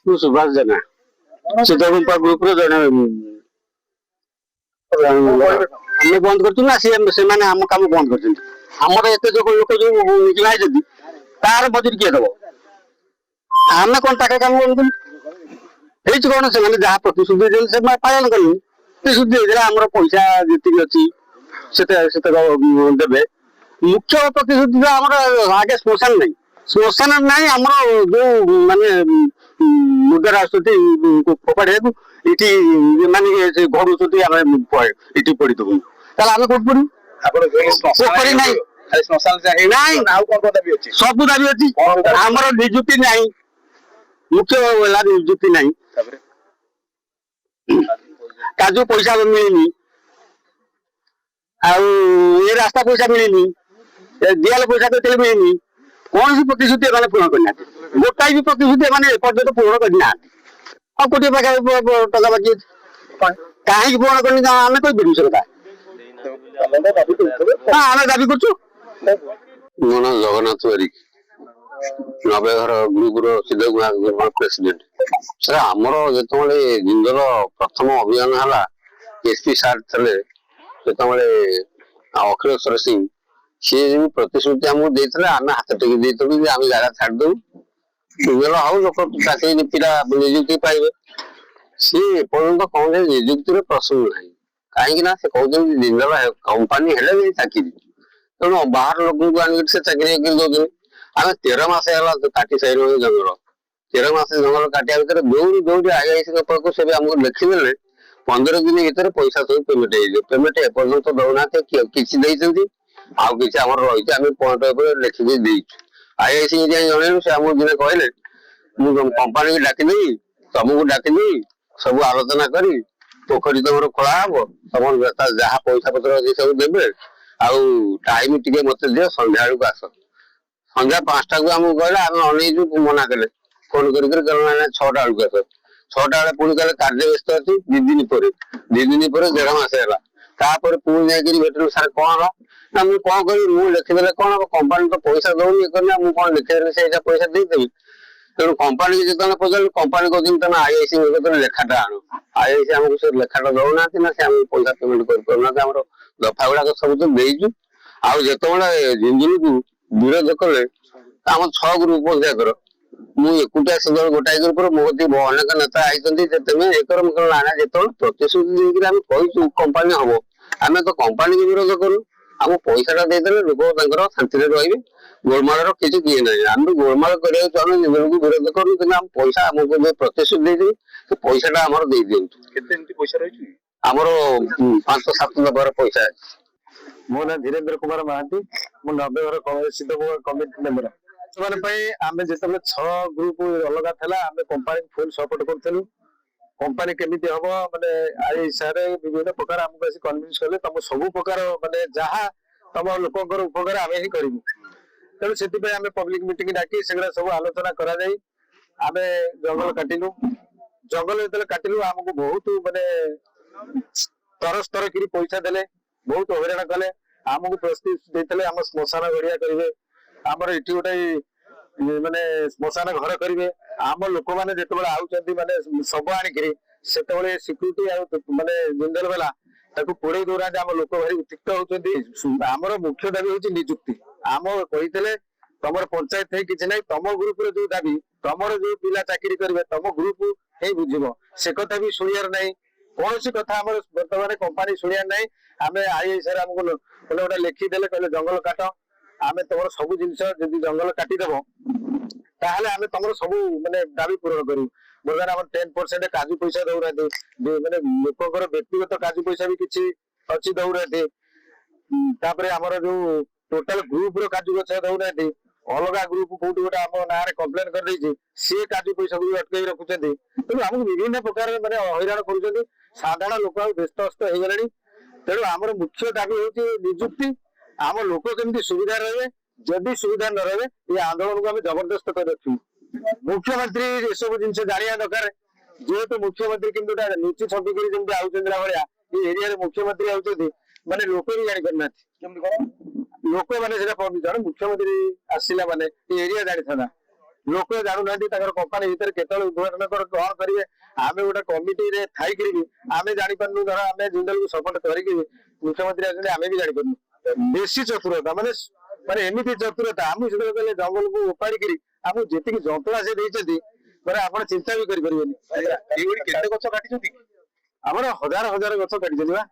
ମୁଁ ସୁଭାଷ ଜେନା ସିଦ୍ଧଗୁମ୍ପା ଗ୍ରୁପରେ ଜଣେ ଆମେ ବନ୍ଦ କରୁଛୁ ନା ସେମାନେ ଆମ କାମ ବନ୍ଦ କରୁଛନ୍ତି। ଆମର ଏତେ ଯୋଉ ଲୋକ ଯୋଉ ନିକିମା ହେଇଛନ୍ତି ତାର ମଜୁରୀ କିଏ ଦବ? ଆମେ କଣ ତାଙ୍କ କାମ ବନ୍ଦ କଲୁ? ହେଇଛି କଣ ସେମାନେ ଯାହା ପ୍ରତିଶ୍ରୁତି ଦେଇଛନ୍ତି ସେମାନେ ପାଳନ କଲେନି। ପ୍ରତିଶ୍ରୁତି ଦେଇଥିଲେ ଆମର ପଇସା ଯେତିକି ଅଛି ସେତେ ଦେବେ। ମୁଖ୍ୟ ପ୍ରତିଶ୍ରୁତି ଆମର ଆଗେ ଶ୍ମଶାନ ନାହିଁ। ଶ୍ମଶାନ ନାହିଁ ଆମର ଯୋଉ ମାନେ ମୁର୍ଦାର ଆସୁଛନ୍ତି ଫୋପାଡ଼ିବାକୁ ଏଠି ମାନେ ଘଡୁଛନ୍ତି ଆମେ ଏଠି ପଡିଦବୁ। ତାହେଲେ ଆମେ କୋଉଠି ପଡିବୁ? ପୋଖରୀ ନାହିଁ, ନାଇଁ ସବୁ ଦାବି ଅଛି। ଆମର ନିଯୁକ୍ତି ନାହିଁ, ମୁଖ୍ୟ ହେଲା ନିଯୁକ୍ତି ନାହିଁ। କାଜୁ ପଇସା ମିଳିନି, ଆଉ ଏ ରାସ୍ତା ପଇସା ମିଳିନି, ଦିଆଲ ପଇସା କେତେବେଳେ ମିଳିନି। କୌଣସି ପ୍ରତିଶ୍ରୁତି ଏମାନେ ପୂରଣ କରିନାହାନ୍ତି। ଗୋଟାଏ ବି ପ୍ରତିଶ୍ରୁତି ଏମାନେ ଏପର୍ଯ୍ୟନ୍ତ ପୂରଣ କରିନାହାନ୍ତି। ଆଉ କୋଟିଏ ପାଖରେ ଟଙ୍କା ବାକି ଅଛି, କାହିଁକି ପୂରଣ କରିନି ଆମେ କହିପାରିବୁ ସେ କଥା? ଆମେ ଦାବି କରୁଛୁ। ମୋ ନାଁ ଜଗନ୍ନାଥ ବାରିକ, ନବେ ଘର ଗ୍ରୁପର ସିଦ୍ଧଗୁମ୍ପା ପ୍ରେସିଡେଣ୍ଟ। ସାର୍ ଆମର ଯେତେବେଳେ ଜିନ୍ଦଲ ପ୍ରଥମ ଅଭିଯାନ ହେଲା, ଏସପି ସାର୍ ଥିଲେ ସେତେବେଳେ ଅଖିଳେଶ୍ୱର ସିଂ, ସିଏ ଯେମିତି ପ୍ରତିଶ୍ରୁତି ଆମକୁ ଦେଇଥିଲେ ଆମେ ହାତ ଟେକି ଦେଇଥିଲୁ ଯେ ଆମେ ଜାଗା ଛାଡିଦବୁ, ଜିନ୍ଦଲ ହଉ ଲୋକ ଚାକିରି ପିଲା ନିଯୁକ୍ତି ପାଇବେ। ସିଏ ଏପର୍ଯ୍ୟନ୍ତ କୌଣସି ନିଯୁକ୍ତିର ପ୍ରସଙ୍ଗ ନାହିଁ। କାହିଁକି ନା ସେ କହୁଛନ୍ତି ଜିନ୍ଦଲ କମ୍ପାନୀ ହେଲେ ବି ଚାକିରି, ତେଣୁ ବାହାର ଲୋକଙ୍କୁ ଆଣିକି ସେ ଚାକିରି ଦଉଛନ୍ତି। ଆମେ 13 ମାସ ହେଲା କାଟି ସାରିଲୁଣି ଜଙ୍ଗଲ। 13 ମାସ ଜଙ୍ଗଲ କାଟିବା ଭିତରେ ଦୌଡ଼ି IIC ପାଖକୁ ସେ ବି ଆମକୁ ଲେଖିଦେଲେ 15 ଦିନ ଭିତରେ ପଇସା ସବୁ ପେମେଣ୍ଟ ହେଇଯିବ। ପେମେଣ୍ଟ ଏପର୍ଯ୍ୟନ୍ତ ଦଉନାହାନ୍ତି, କିଛି ଦେଇଛନ୍ତି ଆଉ କିଛି ଆମର ରହିଛି। ଆମେ ପଏଣ୍ଟ ଉପରେ ଲେଖିକି ଦେଇଛୁ। IIC ଯାଇ ଜଣେଇଲୁ, ସେ ଆମକୁ ଦିନେ କହିଲେ ମୁଁ କମ୍ପାନୀକି ଡାକିଦେବି, ତମକୁ ଡାକିଦେବି, ସବୁ ଆଲୋଚନା କରି ପୋଖରୀ ତମର ଖୋଳା ହବ, ତମର ଯାହା ପଇସା ପତ୍ର ଅଛି ସବୁ ଦେବେ, ଆଉ ଟାଇମ ଟିକେ ମତେ ଦିଅ, ସନ୍ଧ୍ୟା ବେଳକୁ ଆସ। ସନ୍ଧ୍ୟା 5ଟାକୁ ଆମକୁ କହିଲେ, ଆମେ ଅନେଇଛୁ, ମନା କଲେ। ଫୋନ କରିକି 6ଟା ବେଳକୁ ଆସ। 6ଟା ବେଳେ ପୁଣି କହିଲେ କାର୍ଯ୍ୟ ବ୍ୟସ୍ତ ଅଛି, 2 ଦିନ ପରେ 1.5 ମାସ ହେଲା। ତାପରେ ପୁଣି ଯାଇକିରି ଭେଟିଲୁ, ସାର୍ କଣ ହେଲା ନା ମୁଁ କଣ କରିବି, ମୁଁ ଲେଖିଦେଲେ କଣ ହବ, କମ୍ପାନୀ ତ ପଇସା ଦଉନି, ଇଏ କରିନା, ମୁଁ କଣ ଲେଖିଦେଲେ ସେଇଟା ପଇସା ଦେଇଦେବି। ତେଣୁ କମ୍ପାନୀ ଯେତେବେଳେ ପଚାରିଲୁ, କମ୍ପାନୀ କହୁଛନ୍ତି ତମେ IIC ଲେଖାଟା ଆଣୁ। IIC ଆମକୁ ସେ ଲେଖାଟା ଦଉନାହାନ୍ତି ନା ସେ ଆମକୁ ପଇସା ପେମେଣ୍ଟ କରିପାରୁନାହାନ୍ତି। ଆମର ଦଫା ଗୁଡାକ ସବୁ ତ ଦେଇଛୁ। ଆଉ ଯେତେବେଳେ ଜିନ୍ଦଲକୁ ବିରୋଧ କଲେ, ଆମ 6 ଗ୍ରୁପ ପଞ୍ଚାୟତର, ମୁଁ ଏକୁଟିଆ ସେତେବେଳେ ଗୋଟାଏ ଗ୍ରୁପର, ମୋ ଅନେକ ନେତା ଆଇଛନ୍ତି ଯେ ତମେ ଏକର ନା ଯେତେବେଳେ ପ୍ରତିଶ୍ରୁତି ଦେଇକିରି ଆମେ କହିଛୁ କମ୍ପାନୀ ହବ, ଆମେ ତ କମ୍ପାନୀକୁ ବିରୋଧ କରୁ। ଆମ ପଇସାଟା ଦେଇଦେଲେ ଲୋକ ତାଙ୍କର ଶାନ୍ତିରେ ରହିବେ, ଗୋଳମାଳର କିଛି କିଏ ନାହିଁ। ଆମେ ଗୋଳମାଳ କରିବାକୁ ଚାହୁଁଛୁ, ଜିନ୍ଦଲକୁ ବିରୋଧ କରୁ, କିନ୍ତୁ ଆମ ପଇସା ଆମକୁ ଯୋଉ ପ୍ରତିଶ୍ରୁତି ଦେଇଦେବେ ସେ ପଇସାଟା ଆମର ଦେଇଦିଅନ୍ତୁ। କେତେ ଏମିତି ପଇସା ରହିଛି? ଆମର 5-7 ଲକ୍ଷର ପଇସା ଅଛି। ମୋ ନାଁ ଧୀରେନ୍ଦ୍ର କୁମାର ମହାନ୍ତି, ମୁଁ 90 ଘର ସିଦ୍ଧଗୁମ୍ପା କମିଟି ମେମ୍ବର। ସେମାନେ ପାଇଁ ଆମେ ଯେତେବେଳେ 6 ଗ୍ରୁପ ଅଲଗା ଥିଲା, ଆମେ କମ୍ପାନୀ ଫୁଲ ସପୋର୍ଟ କରୁଥିଲୁ। କମ୍ପାନୀ କେମିତି ହବ ମାନେ IICରେ ବିଭିନ୍ନ ପ୍ରକାର ଆମକୁ ଆସି କନଭିନ୍ସ କଲେ, ତମ ସବୁ ପ୍ରକାର ମାନେ ଯାହା ତମ ଲୋକଙ୍କର ଉପକାର ଆମେ ହିଁ କରିବୁ। ତେଣୁ ସେଥିପାଇଁ ଆମେ ପବ୍ଲିକ ମିଟିଂ ଡାକି ସେଗୁଡା ସବୁ ଆଲୋଚନା କରାଯାଇ ଆମେ ଜଙ୍ଗଲ କାଟିଲୁ। ଜଙ୍ଗଲ ଯେତେବେଳେ କାଟିଲୁ ଆମକୁ ବହୁତ ମାନେ ତରସ୍ତର କରି ପଇସା ଦେଲେ, ବହୁତ ହଇରାଣ କଲେ। ଆମକୁ ପ୍ରତିଶ୍ରୁତି ଦେଇଥିଲେ ଆମ ଶ୍ମଶାନ ଗଡିଆ କରିବେ, ଆମର ଏଠି ଗୋଟେ ମାନେ ଶ୍ମଶାନ ଘର କରିବେ। ଆମ ଲୋକମାନେ ଯେତେବେଳେ ଆଉଛନ୍ତି ମାନେ ଶବ ଆଣିକିରି, ସେତେବେଳେ ସିକ୍ୟୁରିଟି ଆଉ ମାନେ ଜିନ୍ଦଲ ବାଲା ତାକୁ ପୋଡେଇ ଦଉନାହାନ୍ତି। ଆମ ଲୋକ ଭାରି ଉତ୍ତିକ୍ତ ହଉଛନ୍ତି। ଆମର ମୁଖ୍ୟ ଦାବି ହଉଛି ନିଯୁକ୍ତି। ଆମ କହିଥିଲେ ତମର ପଞ୍ଚାୟତ ହେଇ କିଛି ନାହିଁ, ତମ ଗ୍ରୁପରେ ଯୋଉ ଦାବି, ତମର ଯୋଉ ପିଲା ଚାକିରି କରିବେ ତମ ଗ୍ରୁପ ହିଁ ବୁଝିବ, ସେ କଥା ବି ଶୁଣିବାର ନାହିଁ। କୌଣସି କଥା ଆମର ବର୍ତ୍ତମାନ କମ୍ପାନୀ ଶୁଣିବାର ନାହିଁ। ଆମେ IICରେ ଆମକୁ ଗୋଟେ ଲେଖିଦେଲେ, କହିଲେ ଜଙ୍ଗଲ କାଟ, ଆମେ ତମର ସବୁ ଜିନିଷ ଯଦି ଜଙ୍ଗଲ କାଟିଦେବ ତାହେଲେ ଆମେ ତମର ସବୁ ମାନେ ଦାବି ପୂରଣ କରିବୁ। ବର୍ତ୍ତମାନ ଆମର 10% କାଜୁ ପଇସା ଦଉନାହାନ୍ତି, ମାନେ ଲୋକଙ୍କର ବ୍ୟକ୍ତିଗତ କାଜୁ ପଇସା ବି କିଛି ଅଛି ଦଉନାହାନ୍ତି। ତାପରେ ଆମର ଯୋଉ ଟୋଟାଲ ଗ୍ରୁପର କାଜୁ ଗଛ ଦଉନାହାନ୍ତି, ଅଲଗା ଗ୍ରୁପ କୋଉଠି ଗୋଟେ ଆମ ନାଁରେ କମ୍ପ୍ଲେନ କରିଦେଇଛି, ସିଏ କାଜୁ ପଇସାକୁ ବି ଅଟକେଇ ରଖୁଛନ୍ତି। ତେଣୁ ଆମକୁ ବିଭିନ୍ନ ପ୍ରକାର ମାନେ ହଇରାଣ କରୁଛନ୍ତି। ସାଧାରଣ ଲୋକ ଆଉ ବ୍ୟସ୍ତ ହେଇଗଲେଣି। ତେଣୁ ଆମର ମୁଖ୍ୟ ଦାବି ହଉଛି ନିଯୁକ୍ତି। ଆମ ଲୋକ କେମିତି ସୁବିଧା ରହିବେ, ଯଦି ସୁବିଧା ନ ରହିବେ ଏ ଆନ୍ଦୋଳନକୁ ଆମେ ଜବରଦସ୍ତ କରି ରଖିବୁ। ମୁଖ୍ୟମନ୍ତ୍ରୀ ଏସବୁ ଜିନିଷ ଜାଣିବା ଦରକାର। ଯେହେତୁ ମୁଖ୍ୟମନ୍ତ୍ରୀ କିନ୍ତୁ ଲୁଚି ଛପିକିରି ଯେମିତି ଆଉଛନ୍ତି ଭଳିଆ ଏ ଏରିଆରେ ମୁଖ୍ୟମନ୍ତ୍ରୀ ଆଉଛନ୍ତି, ମାନେ ଲୋକ ବି ଜାଣିପାରୁନାହାନ୍ତି। କେମିତି କଣ ଲୋକମାନେ ସେଟା ଜଣେ ମୁଖ୍ୟମନ୍ତ୍ରୀ ଆସିଲା ମାନେ ଏ ଏରିଆ ଜାଣିଥାନ୍ତା, ଲୋକ ଜାଣୁନାହାନ୍ତି ତାଙ୍କର କମ୍ପାନୀ ଭିତରେ କେତେବେଳେ ଉଦ୍ଘାଟନ କଣ କରିବେ। ଆମେ ଗୋଟେ କମିଟିରେ ଥାଇକିରି ବି ଆମେ ଜାଣିପାରୁନୁ। ଧର ଆମେ ଜିନ୍ଦଲକୁ ସପୋର୍ଟ କରିକି ମୁଖ୍ୟମନ୍ତ୍ରୀ ଅଛନ୍ତି ଆମେ ବି ଜାଣିପାରୁନୁ। ବେଶୀ ଚତୁରତା ମାନେ ମାନେ ଏମିତି ଚତୁରତା ଆମକୁ ସେତେବେଳେ କହିଲେ ଜଙ୍ଗଲକୁ ଉପାଡ଼ିକିରି ଆମକୁ ଯେତିକି ଯନ୍ତ୍ରଣା ସେ ଦେଇଛନ୍ତି ମାନେ ଆପଣ ଚିନ୍ତା ବି କରିପାରିବେନି। ଏଇଭଳି କେତେ ଗଛ କାଟିଛନ୍ତି? ଆମର ହଜାର ହଜାର ଗଛ କାଟିଛନ୍ତି ବା।